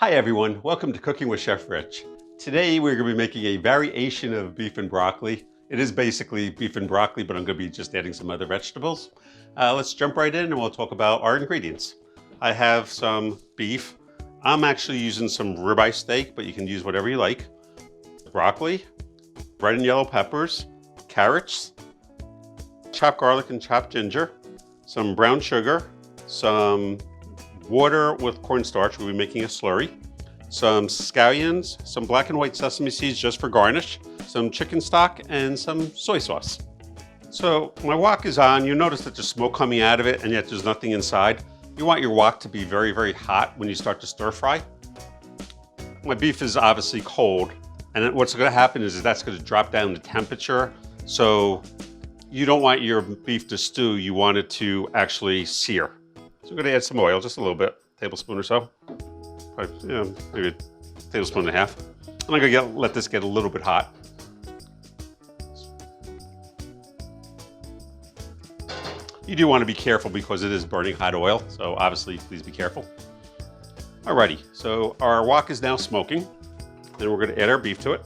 Hi everyone, welcome to Cooking with Chef Rich. Today we're going to be making a variation of beef and broccoli. It is basically beef and broccoli, but I'm going to be just adding some other vegetables. Let's jump right in and we'll talk about our ingredients. I have some beef. I'm actually using some ribeye steak, but you can use whatever you like. Broccoli, red and yellow peppers, carrots, chopped garlic and chopped ginger, some brown sugar, some water with cornstarch, we'll be making a slurry, some scallions, some black and white sesame seeds just for garnish, some chicken stock, and some soy sauce. So my wok is on. You notice that there's smoke coming out of it and yet there's nothing inside. You want your wok to be very, very hot when you start to stir fry. My beef is obviously cold, and what's going to happen is that's going to drop down the temperature. So you don't want your beef to stew, you want it to actually sear. So I'm going to add some oil, just a little bit, tablespoon or so, maybe a tablespoon and a half. I'm going to let this get a little bit hot. You do want to be careful because it is burning hot oil, so obviously please be careful. Alrighty, so our wok is now smoking, and we're going to add our beef to it.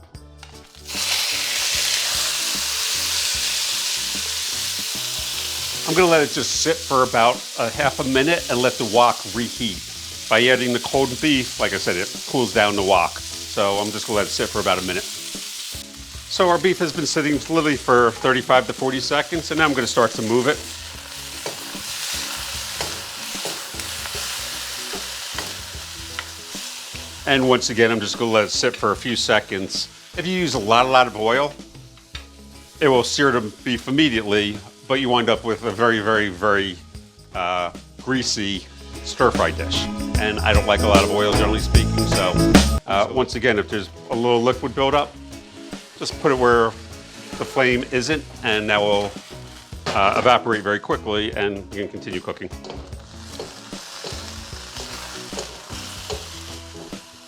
I'm going to let it just sit for about a half a minute and let the wok reheat. By adding the cold beef, like I said, it cools down the wok. So I'm just going to let it sit for about a minute. So our beef has been sitting literally for 35 to 40 seconds, and now I'm going to start to move it. And once again, I'm just going to let it sit for a few seconds. If you use a lot of oil, it will sear the beef immediately, but you wind up with a very greasy stir-fry dish. And I don't like a lot of oil, generally speaking, so once again, if there's a little liquid buildup, just put it where the flame isn't, and that will evaporate very quickly, and you can continue cooking.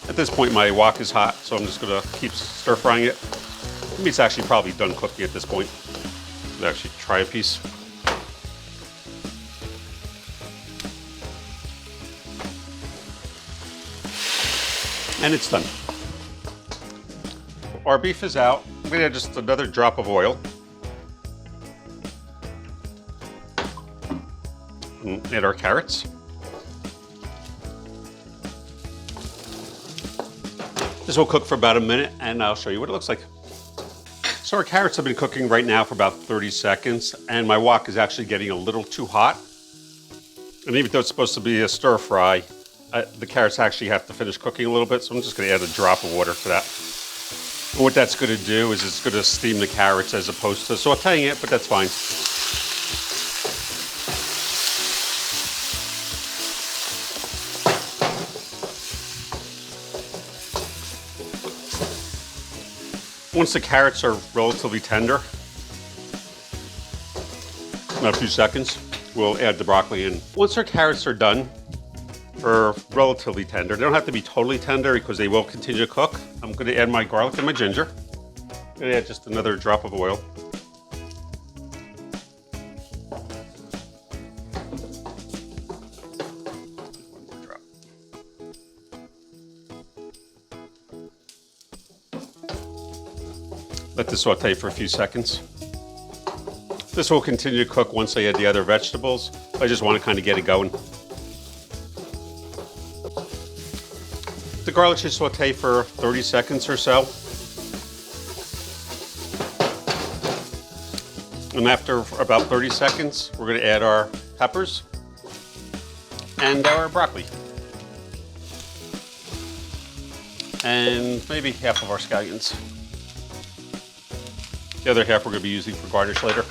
At this point, my wok is hot, so I'm just gonna keep stir-frying it. The meat's actually probably done cooking at this point. Let's actually try a piece. And it's done. Our beef is out. I'm gonna add just another drop of oil. And add our carrots. This will cook for about a minute, and I'll show you what it looks like. So our carrots have been cooking right now for about 30 seconds, and my wok is actually getting a little too hot. And even though it's supposed to be a stir fry, the carrots actually have to finish cooking a little bit, so I'm just gonna add a drop of water to that. And what that's gonna do is it's gonna steam the carrots as opposed to sauteing it, but that's fine. Once the carrots are relatively tender, in a few seconds, we'll add the broccoli in. Once our carrots are done, or relatively tender, they don't have to be totally tender because they will continue to cook. I'm going to add my garlic and my ginger. I'm going to add just another drop of oil. One more drop. Let this saute for a few seconds. This will continue to cook once I add the other vegetables. I just want to kind of get it going. The garlic should saute for 30 seconds or so. And after about 30 seconds, we're going to add our peppers and our broccoli. And maybe half of our scallions. The other half we're going to be using for garnish later.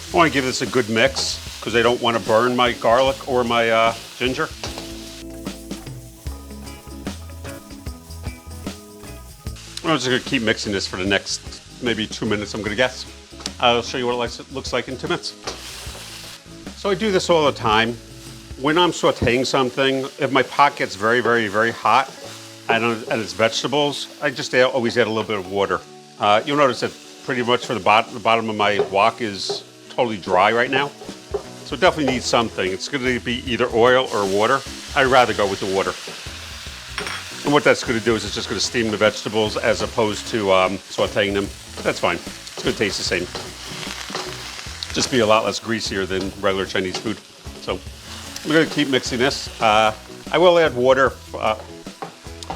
I want to give this a good mix because I don't want to burn my garlic or my ginger. I'm just going to keep mixing this for the next maybe 2 minutes, I'm going to guess. I'll show you what it looks like in 2 minutes. So I do this all the time. When I'm sauteing something, if my pot gets very hot and it's vegetables, I just always add a little bit of water. You'll notice that pretty much for the bottom of my wok is totally dry right now. So it definitely needs something. It's going to be either oil or water. I'd rather go with the water. And what that's going to do is it's just going to steam the vegetables as opposed to sauteing them. But that's fine. It's going to taste the same. Just be a lot less greasier than regular Chinese food. So I'm going to keep mixing this. I will add water.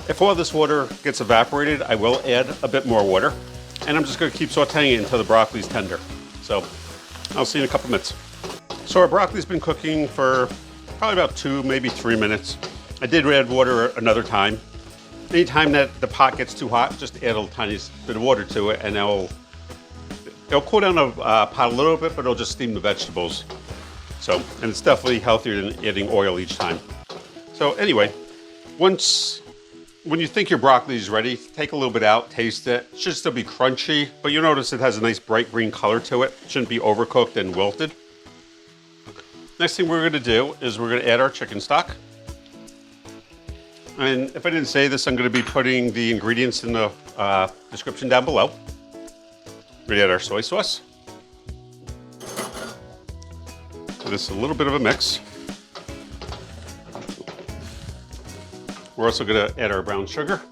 If all this water gets evaporated, I will add a bit more water. And I'm just going to keep sauteing it until the broccoli is tender. So I'll see you in a couple minutes. So our broccoli's been cooking for probably about 2, maybe 3 minutes. I did add water another time. Anytime that the pot gets too hot, just add a tiny bit of water to it, and it'll cool down the pot a little bit, but it'll just steam the vegetables. So, and it's definitely healthier than adding oil each time. So anyway, when you think your broccoli is ready, take a little bit out, taste it. It should still be crunchy, but you'll notice it has a nice bright green color to it. It shouldn't be overcooked and wilted. Next thing we're going to do is we're going to add our chicken stock. And if I didn't say this, I'm going to be putting the ingredients in the description down below. We're going to add our soy sauce. So this is a little bit of a mix. We're also going to add our brown sugar.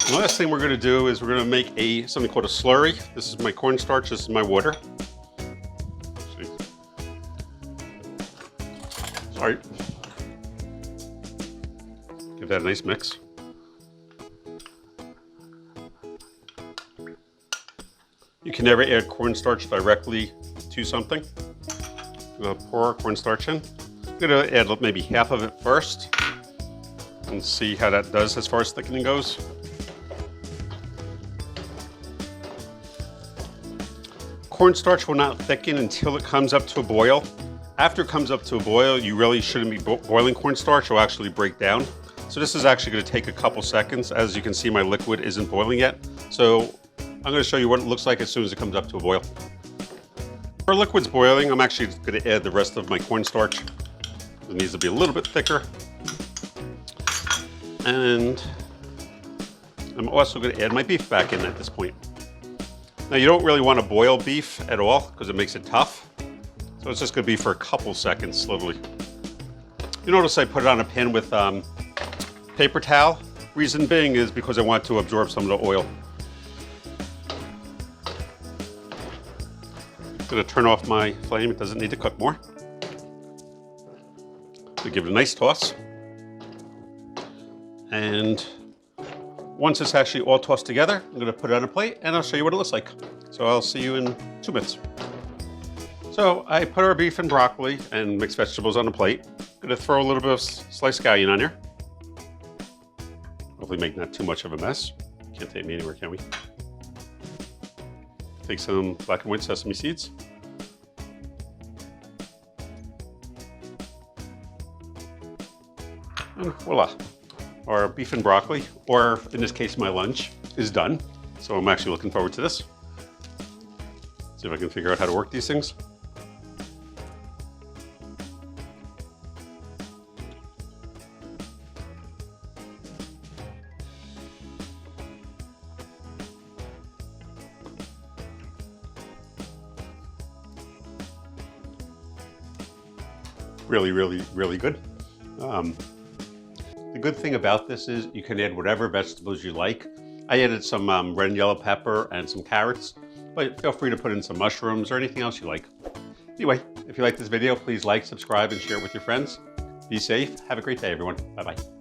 The last thing we're going to do is we're going to make something called a slurry. This is my cornstarch, this is my water. Sorry. Give that a nice mix. You can never add cornstarch directly to something. I'm going to pour our cornstarch in. I'm going to add maybe half of it first and see how that does as far as thickening goes. Cornstarch will not thicken until it comes up to a boil. After it comes up to a boil, you really shouldn't be boiling cornstarch. It will actually break down. So this is actually going to take a couple seconds. As you can see, my liquid isn't boiling yet. So I'm going to show you what it looks like as soon as it comes up to a boil. Our liquid's boiling. I'm actually going to add the rest of my cornstarch. It needs to be a little bit thicker. And I'm also going to add my beef back in at this point. Now you don't really want to boil beef at all because it makes it tough. So it's just going to be for a couple seconds slowly. You notice I put it on a pan with paper towel. Reason being is because I want to absorb some of the oil. I'm going to turn off my flame. It doesn't need to cook more. So give it a nice toss. And once it's actually all tossed together, I'm going to put it on a plate and I'll show you what it looks like. So I'll see you in 2 minutes. So I put our beef and broccoli and mixed vegetables on the plate. I'm going to throw a little bit of sliced scallion on here. Hopefully make not too much of a mess. Can't take me anywhere, can we? Take some black and white sesame seeds. And voila. Our beef and broccoli, or in this case, my lunch, is done. So I'm actually looking forward to this. See if I can figure out how to work these things. Really, really, really good. The good thing about this is you can add whatever vegetables you like. I added some red and yellow pepper and some carrots, but feel free to put in some mushrooms or anything else you like. Anyway, if you like this video, please like, subscribe, and share it with your friends. Be safe. Have a great day, everyone. Bye-bye.